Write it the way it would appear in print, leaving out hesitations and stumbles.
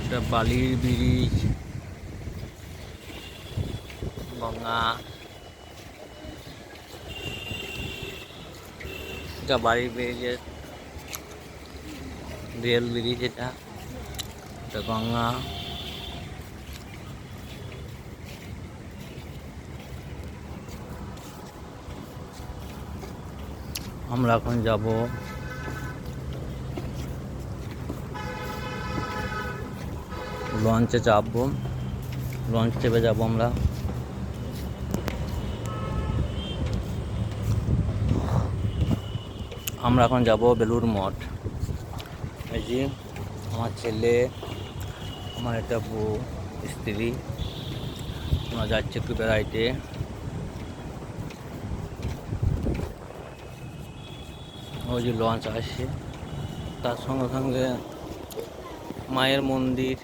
এটা বালির ব্রিজ, গঙ্গা, এটা বালির ব্রিজের রেল ব্রিজ, এটা গঙ্গা। আমরা এখন যাব লঞ্চে, চাপবো, লঞ্চ চেপে যাবো আমরা। আমরা এখন যাব বেলুর মঠ। এই যে আমার ছেলে, আমার একটা বউ, স্ত্রী, আমরা যাচ্ছি একটু বেড়াইতে। ওই যে লঞ্চ আসছে, তার সঙ্গে সঙ্গে মায়ের মন্দির।